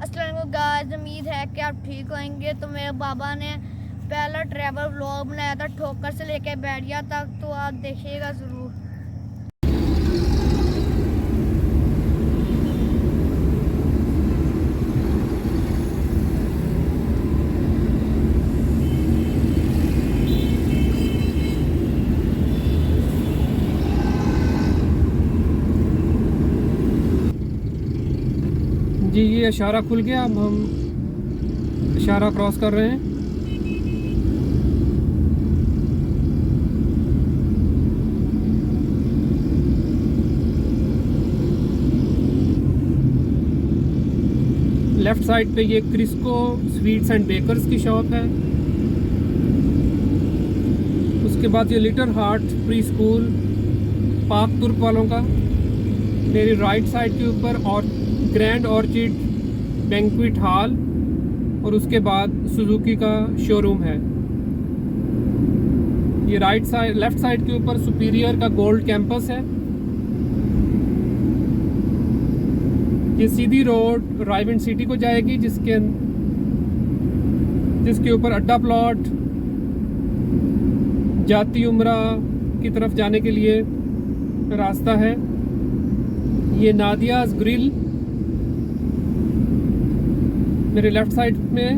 अस्सलाम वालेकुम गाइस, उम्मीद है कि आप ठीक होंगे। तो मेरे बाबा ने पहला ट्रैवल व्लॉग बनाया था ठोकर से लेकर बैरिया तक, तो आप देखिएगा ज़रूर। जी ये इशारा खुल गया। अब हम इशारा क्रॉस कर रहे हैं। लेफ्ट साइड पे ये क्रिस्को स्वीट्स एंड बेकर्स की शॉप है। उसके बाद ये लिटिल हार्ट प्री स्कूल पाक तुर्क वालों का। मेरी राइट साइड के ऊपर और ग्रैंड ऑर्चिड बैंक्वेट हॉल और उसके बाद सुजुकी का शोरूम है। ये राइट साइड लेफ्ट साइड के ऊपर सुपीरियर का गोल्ड कैंपस है। ये सीधी रोड रायविंड सिटी को जाएगी, जिसके ऊपर अड्डा प्लॉट जाती उम्रा की तरफ जाने के लिए रास्ता है। ये नादियाज ग्रिल मेरे लेफ्ट साइड में।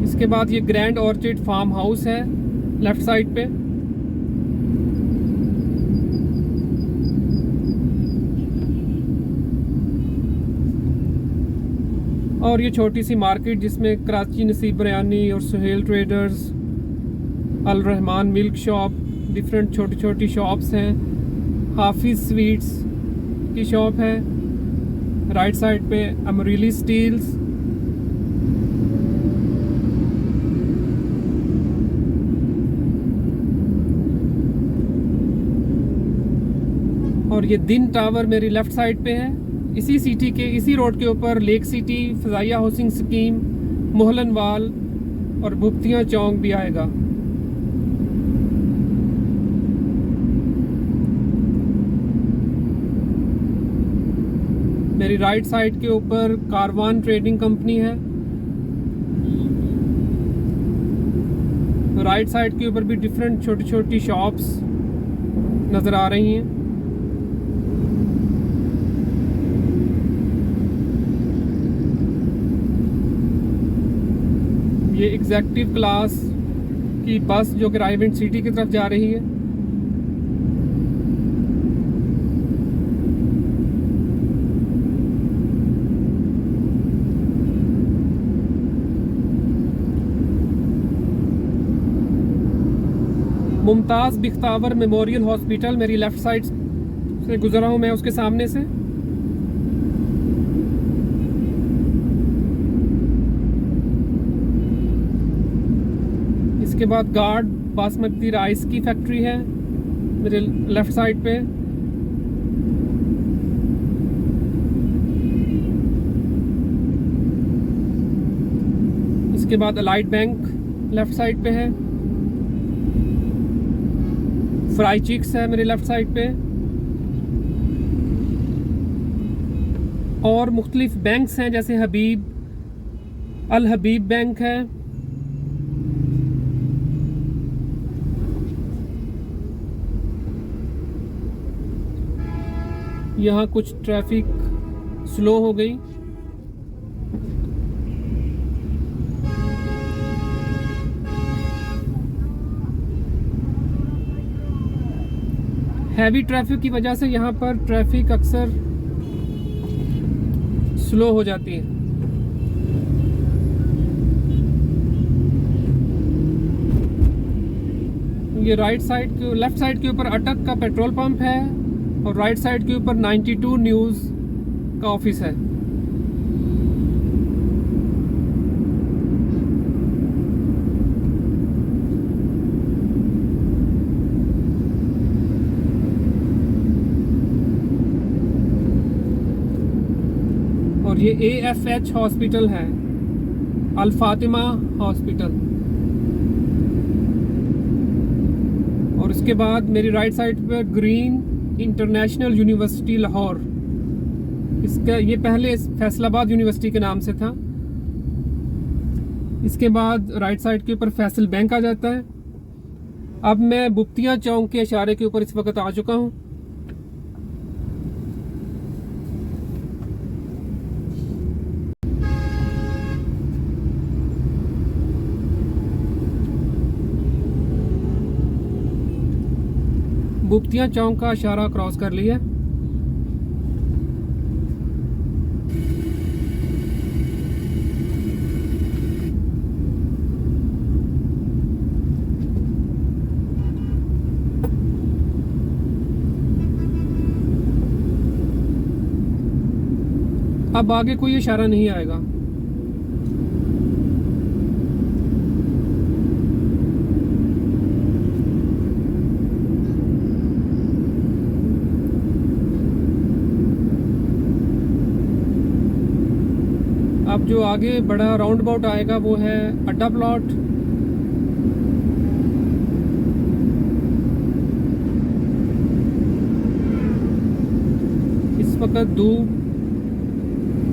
इसके बाद ये ग्रैंड ऑर्चिड फार्म हाउस है लेफ्ट साइड पे। और ये छोटी सी मार्केट जिसमें कराची नसीब बिरयानी और सुहेल ट्रेडर्स, अल रहमान मिल्क शॉप, डिफरेंट छोटी छोटी शॉप्स हैं। हाफिज स्वीट्स की शॉप है राइट साइड पे। अमरीली स्टील्स, और ये दिन टावर मेरी लेफ्ट साइड पे है। इसी सिटी के इसी रोड के ऊपर लेक सिटी, फजाइया हाउसिंग स्कीम, मोहलन वाल और भुप्तियाँ चौक भी आएगा। मेरी राइट साइड के ऊपर कारवान ट्रेडिंग कंपनी है। राइट साइड के ऊपर भी डिफरेंट छोटी छोटी शॉप्स नज़र आ रही हैं। ये एग्जेक्टिव क्लास की बस जो कि रायविंड सिटी की तरफ जा रही है। मुमताज़ बिख्तावर मेमोरियल हॉस्पिटल मेरी लेफ़्ट साइड से गुजरा हूँ मैं उसके सामने से। इसके बाद गार्ड बासमती राइस की फैक्ट्री है मेरे लेफ़्ट साइड पे। इसके बाद अलाइड बैंक लेफ़्ट साइड पे है। फ्राई चिक्स है मेरे लेफ्ट साइड पे। और मुख्तलिफ बैंक्स हैं जैसे अल हबीब बैंक है। यहाँ कुछ ट्रैफिक स्लो हो गई। हैवी ट्रैफिक की वजह से यहाँ पर ट्रैफिक अक्सर स्लो हो जाती है। ये लेफ्ट साइड के ऊपर अटक का पेट्रोल पंप है और राइट साइड के ऊपर 92 न्यूज़ का ऑफिस है। और ये AFH हॉस्पिटल है, अल फातिमा हॉस्पिटल। और उसके बाद मेरी राइट साइड पे ग्रीन इंटरनेशनल यूनिवर्सिटी लाहौर। इसका ये पहले फैसलाबाद यूनिवर्सिटी के नाम से था। इसके बाद राइट साइड के ऊपर फैसल बैंक आ जाता है। अब मैं बुप्तिया चौक के इशारे के ऊपर इस वक्त आ चुका हूँ। बुप्तिया चौक का इशारा क्रॉस कर लिया। अब आगे कोई इशारा नहीं आएगा। अब जो आगे बड़ा राउंड अबाउट आएगा वो है अड्डा प्लॉट। इस वक्त धूप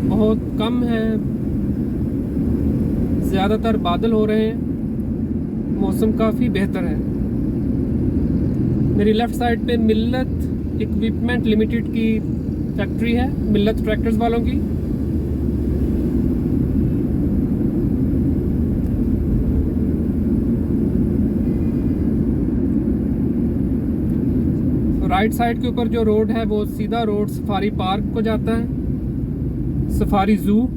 बहुत कम है, ज़्यादातर बादल हो रहे हैं, मौसम काफ़ी बेहतर है। मेरी लेफ़्ट साइड पे मिल्लत इक्विपमेंट लिमिटेड की फैक्ट्री है, मिल्लत ट्रैक्टर्स वालों की। राइट साइड के ऊपर जो रोड है वो सीधा रोड सफारी पार्क को जाता है, सफारी जू।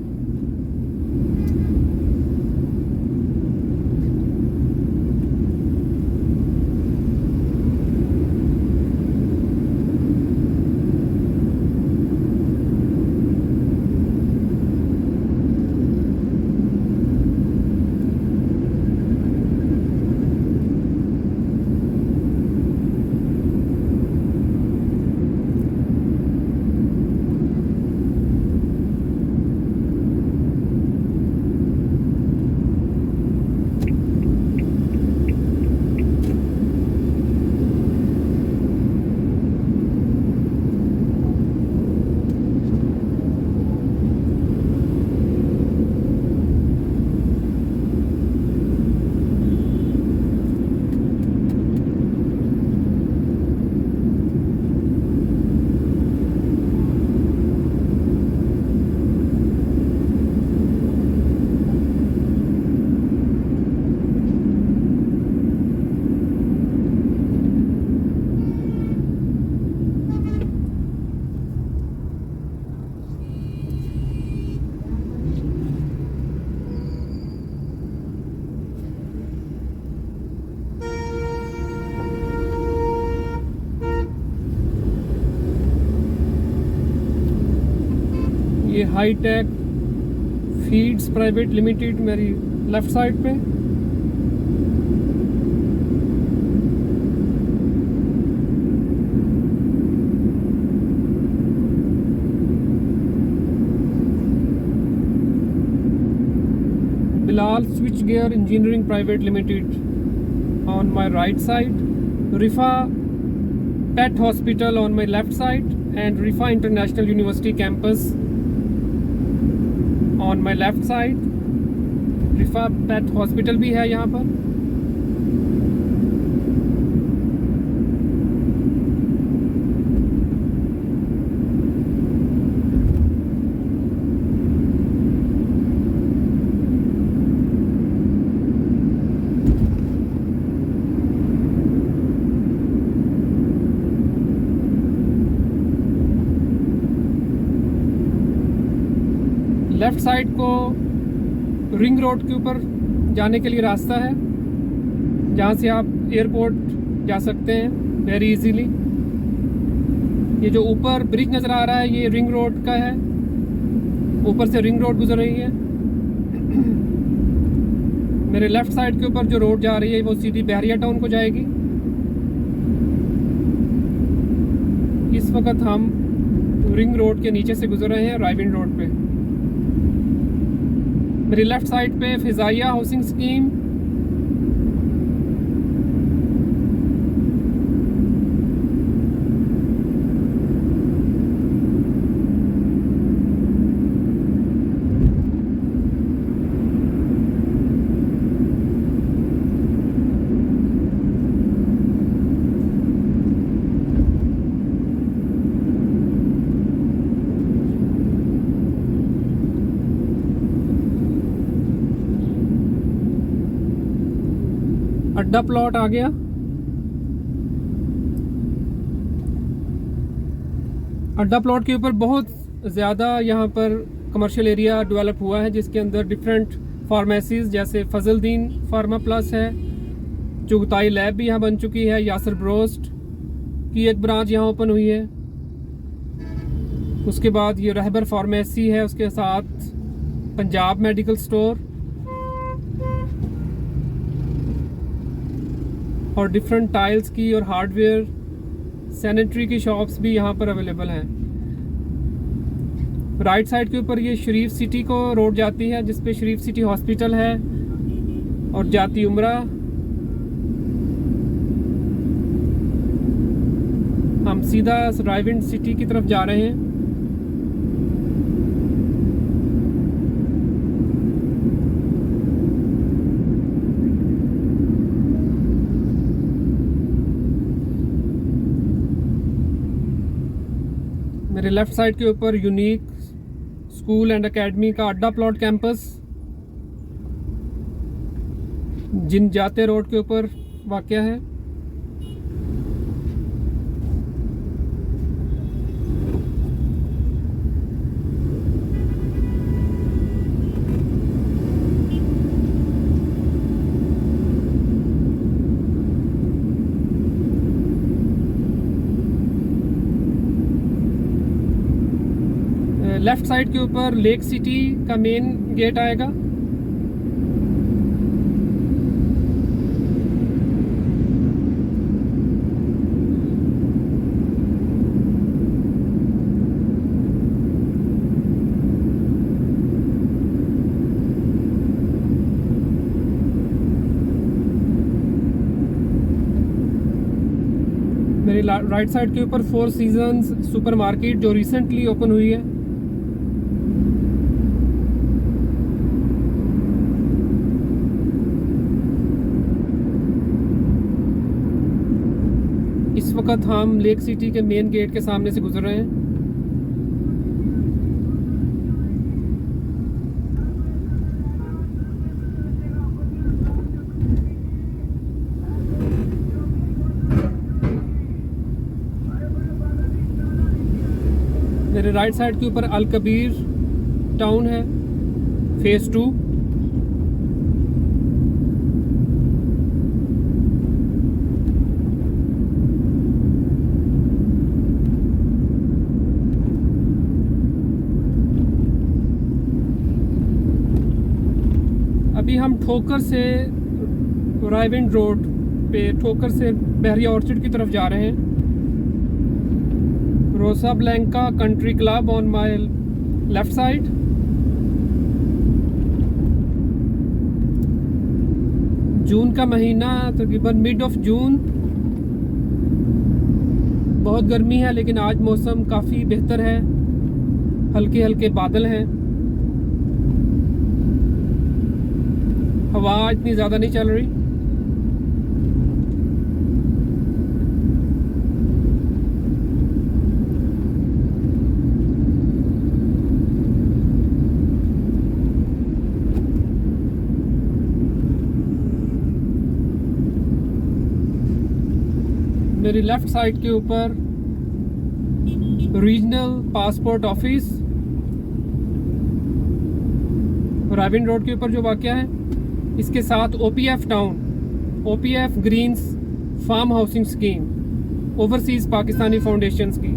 ये हाईटेक फीड्स प्राइवेट लिमिटेड मेरी लेफ्ट साइड पे। Bilal switch gear engineering private limited on my right side, रिफा pet hospital on my left side and रिफा international university campus on my left side. रिफा pet hospital भी है यहाँ पर। Left side को ring road के ऊपर जाने के लिए रास्ता है, जहाँ से आप एयरपोर्ट जा सकते हैं वेरी इजीली। ये जो ऊपर ब्रिज नज़र आ रहा है ये रिंग रोड का है, ऊपर से रिंग रोड गुजर रही है। मेरे लेफ़्ट साइड के ऊपर जो रोड जा रही है वो सीधी बहरिया टाउन को जाएगी। इस वक्त हम रिंग रोड के नीचे से गुजर रहे हैं राइविंड रोड पे। मेरी लेफ़्ट साइड पे फिजाइया हाउसिंग स्कीम, अड्डा प्लॉट आ गया। अड्डा प्लॉट के ऊपर बहुत ज़्यादा यहाँ पर कमर्शियल एरिया डेवलप हुआ है, जिसके अंदर डिफरेंट फार्मेसीज़ जैसे फजलदीन फार्मा प्लस है, चुगताई लैब भी यहाँ बन चुकी है, यासर ब्रोस्ट की एक ब्रांच यहाँ ओपन हुई है। उसके बाद ये रहबर फार्मेसी है, उसके साथ पंजाब मेडिकल स्टोर और डिफरेंट टाइल्स की और हार्डवेयर सैनिटरी की शॉप्स भी यहाँ पर अवेलेबल हैं। राइट साइड के ऊपर ये शरीफ सिटी को रोड जाती है, जिस पे शरीफ सिटी हॉस्पिटल है और जाती उम्रा। हम सीधा रायविंड सिटी की तरफ जा रहे हैं। मेरे लेफ्ट साइड के ऊपर यूनिक स्कूल एंड एकेडमी का अड्डा प्लॉट कैंपस जिन जाते रोड के ऊपर वाक़या है। लेफ्ट साइड के ऊपर लेक सिटी का मेन गेट आएगा। मेरी राइट साइड के ऊपर फोर सीजन्स सुपरमार्केट जो रिसेंटली ओपन हुई है। इस वक्त हम लेक सिटी के मेन गेट के सामने से गुजर रहे हैं। मेरे राइट साइड के ऊपर अल कबीर टाउन है, फेज़ 2। अभी हम ठोकर से रायविंड रोड पे ठोकर से बहरिया ऑर्चिड की तरफ जा रहे हैं। Rosa Blanca country club on my left side. जून का महीना तकरीबन मिड ऑफ जून, बहुत गर्मी है लेकिन आज मौसम काफ़ी बेहतर है, हल्के हल्के बादल हैं, हवा इतनी ज़्यादा नहीं चल रही। मेरी लेफ्ट साइड के ऊपर regional passport office, Raiwind road के ऊपर जो वाक़या है, इसके साथ OPF town, OPF greens farm housing scheme, overseas Pakistani foundations की।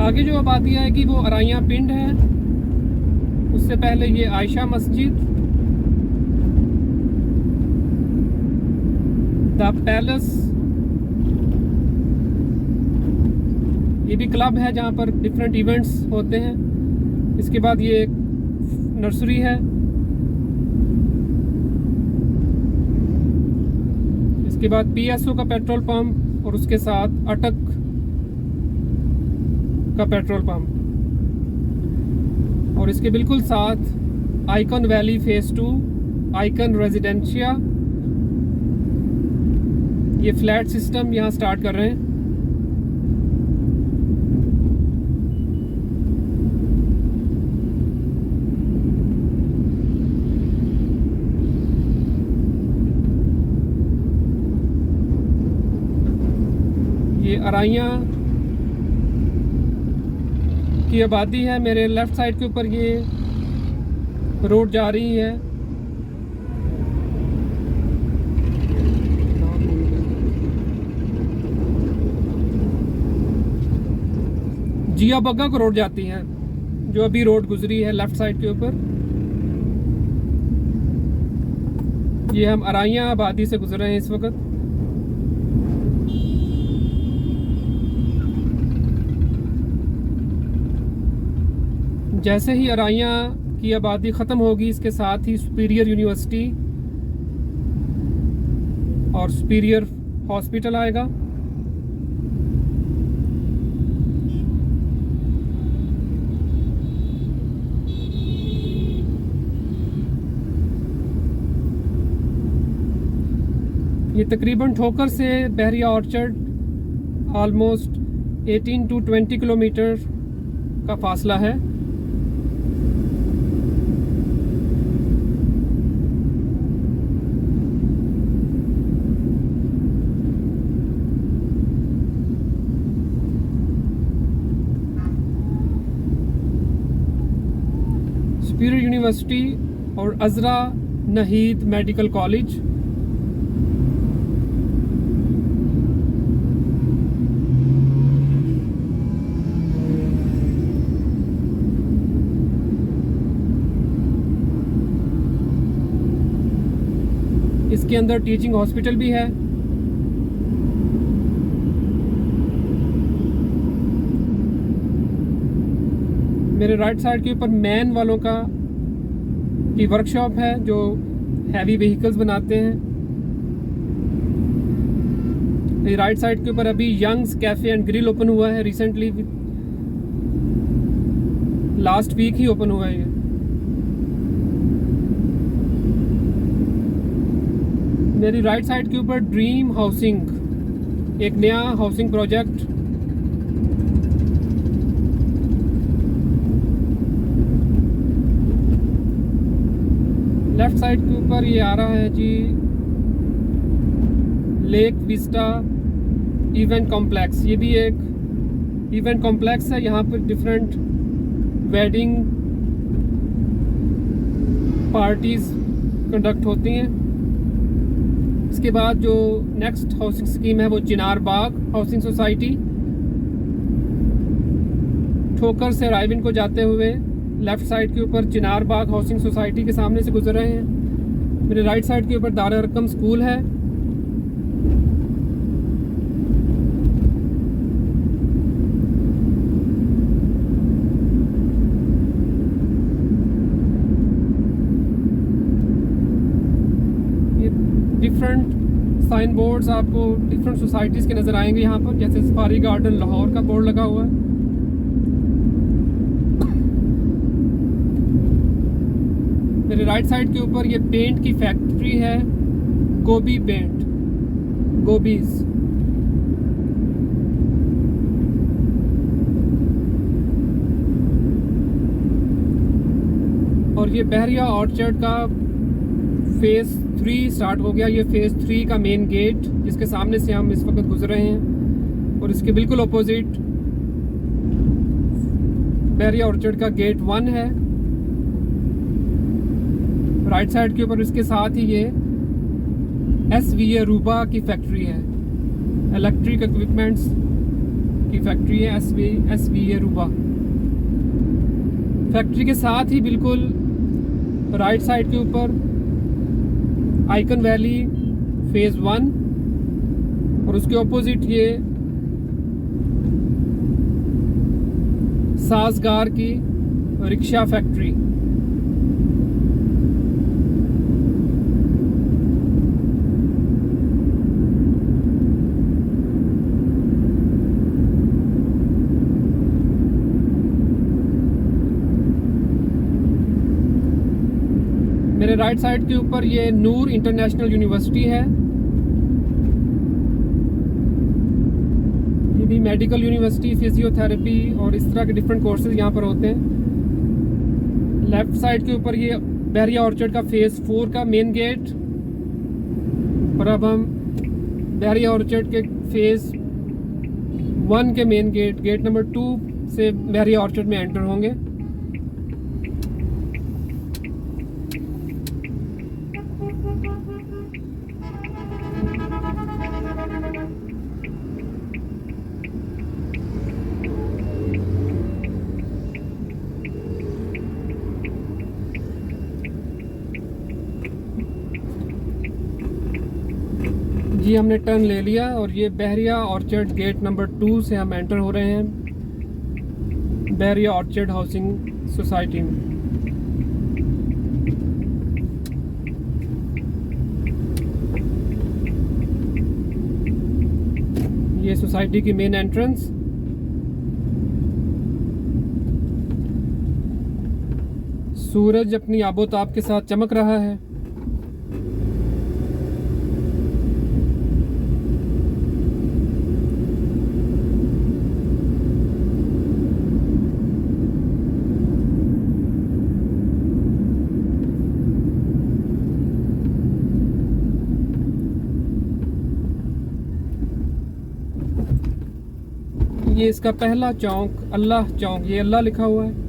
आगे जो आबादी आएगी वो अराइया पिंड है, उससे पहले ये आयशा मस्जिद, द पैलेस, ये भी क्लब है जहाँ पर डिफरेंट इवेंट्स होते हैं। इसके बाद ये एक नर्सरी है, इसके बाद PSO का पेट्रोल पंप और उसके साथ अटक का पेट्रोल पंप, और इसके बिल्कुल साथ icon valley phase 2, icon residencia ये फ्लैट सिस्टम यहाँ स्टार्ट कर रहे हैं। ये अराइयाँ की आबादी है। मेरे लेफ़्ट साइड के ऊपर ये रोड जा रही है। जिया बग्गा को रोड जाती है, जो अभी रोड गुजरी है लेफ़्ट साइड के ऊपर। ये हम अराइयाँ आबादी से गुजर रहे हैं इस वक्त। जैसे ही अराइयाँ की आबादी ख़त्म होगी, इसके साथ ही सुपीरियर यूनिवर्सिटी और सुपीरियर हॉस्पिटल आएगा। ये तकरीबन ठोकर से बहरिया ऑर्चर्ड ऑलमोस्ट 18 to 20 किलोमीटर का फासला है। सुपीरियर यूनिवर्सिटी और अजरा नहीद मेडिकल कॉलेज। इसके अंदर टीचिंग हॉस्पिटल भी है। मेरे राइट साइड के ऊपर मैन वालों की वर्कशॉप है, जो हैवी व्हीकल्स बनाते हैं। ये राइट साइड के ऊपर अभी Young's cafe and grill open हुआ है रिसेंटली, लास्ट वीक ही ओपन हुआ है ये। मेरी राइट साइड के ऊपर ड्रीम हाउसिंग, एक नया हाउसिंग प्रोजेक्ट। लेफ्ट साइड के ऊपर ये आ रहा है जी लेक विस्टा इवेंट कॉम्प्लेक्स। ये भी एक इवेंट कॉम्प्लेक्स है। यहाँ पर डिफरेंट वेडिंग पार्टीज कंडक्ट होती हैं। इसके बाद जो नेक्स्ट हाउसिंग स्कीम है वो चिनार बाग हाउसिंग सोसाइटी। ठोकर से रायविन को जाते हुए लेफ़्ट साइड के ऊपर चिनार बाग हाउसिंग सोसाइटी के सामने से गुजर रहे हैं। मेरे राइट साइड के ऊपर दारुल अरकम स्कूल है। ये डिफरेंट साइन बोर्ड्स आपको डिफरेंट सोसाइटीज़ के नज़र आएंगे यहाँ पर, जैसे सफारी गार्डन लाहौर का बोर्ड लगा हुआ है। मेरे राइट साइड के ऊपर ये पेंट की फैक्ट्री है, गोबी पेंट, गोबीज। और ये बहरिया ऑर्चर्ड का फेज़ 3 स्टार्ट हो गया। ये फेज़ 3 का मेन गेट, जिसके सामने से हम इस वक्त गुजर रहे हैं, और इसके बिल्कुल अपोजिट बहरिया ऑर्चर्ड का गेट 1 है। राइट साइड के ऊपर इसके साथ ही ये SVA रूबा की फैक्ट्री है, इलेक्ट्रिक इक्विपमेंट्स की फैक्ट्री है SVA रूबा। फैक्ट्री के साथ ही बिल्कुल राइट साइड के ऊपर आइकन वैली फेज़ 1, और उसके ऑपोजिट ये साजगार की रिक्शा फैक्ट्री। मेरे राइट साइड के ऊपर ये नूर इंटरनेशनल यूनिवर्सिटी है। मेडिकल यूनिवर्सिटी, फिजियोथेरेपी और इस तरह के डिफरेंट कोर्सेज यहाँ पर होते हैं। लेफ़्ट साइड के ऊपर ये बहरिया ऑर्चर्ड का फेज़ 4 का मेन गेट, और अब हम बहरिया ऑर्चर्ड के फेज़ 1 के मेन गेट नंबर 2 से बहरिया ऑर्चर्ड में एंटर होंगे। जी हमने टर्न ले लिया और ये बहरिया ऑर्चर्ड गेट नंबर 2 से हम एंटर हो रहे हैं बहरिया ऑर्चर्ड हाउसिंग सोसाइटी में। ये सोसाइटी की मेन एंट्रेंस। सूरज अपनी आबोताब के साथ चमक रहा है। ये इसका पहला चौक अल्लाह चौक, ये अल्लाह लिखा हुआ है।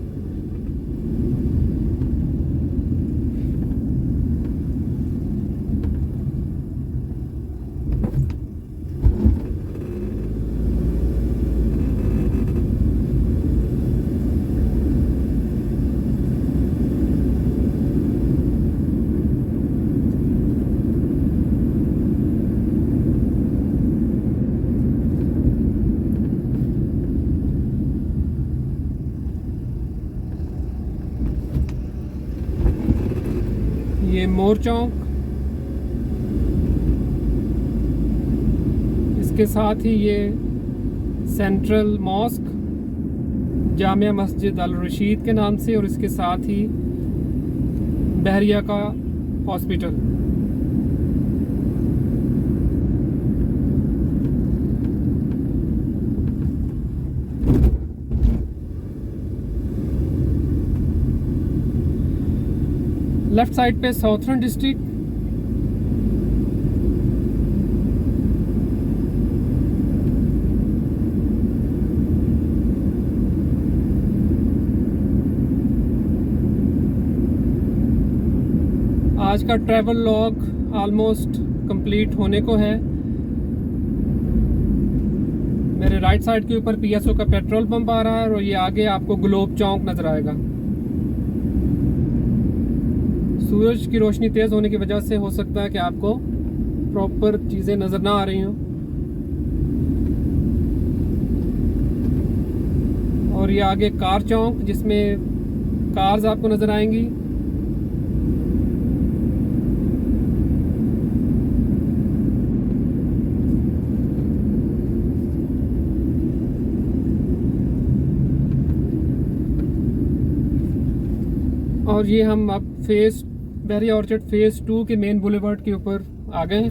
ये मोर चौक, इसके साथ ही ये सेंट्रल मॉस्क जामिया मस्जिद अल रशीद के नाम से, और इसके साथ ही बहरिया का हॉस्पिटल। लेफ्ट साइड पे साउथर्न डिस्ट्रिक्ट, आज का ट्रैवल लॉग ऑलमोस्ट कंप्लीट होने को है। मेरे राइट साइड के ऊपर पीएसओ का पेट्रोल पंप आ रहा है और ये आगे आपको ग्लोब चौक नजर आएगा। सूरज की रोशनी तेज होने की वजह से हो सकता है कि आपको प्रॉपर चीजें नजर ना आ रही हों। और ये आगे कार चौक जिसमें कार्स आपको नजर आएंगी। और ये हम अब बहरिया ऑर्चर्ड फेज़ 2 के मेन बुलेवार्ड के ऊपर आ गए हैं।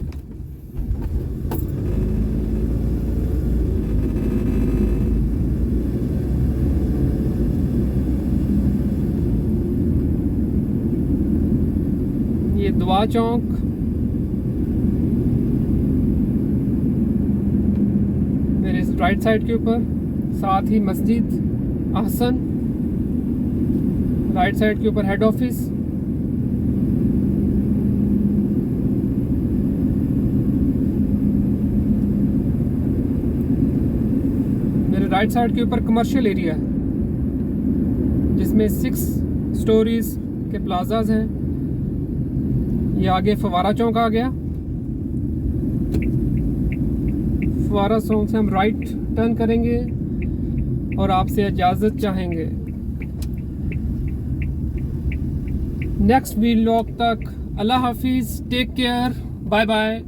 ये दुआ चौक, मेरे राइट साइड के ऊपर, साथ ही मस्जिद अहसन, राइट साइड के ऊपर हेड ऑफिस। मेरे राइट साइड के ऊपर कमर्शियल एरिया है जिसमें 6 स्टोरीज के प्लाजाज हैं। ये आगे फवारा चौक आ गया। फवारा चौक से हम राइट टर्न करेंगे और आपसे इजाज़त चाहेंगे। नेक्स्ट व्लॉग तक अल्लाह हाफिज़, टेक केयर, बाय बाय।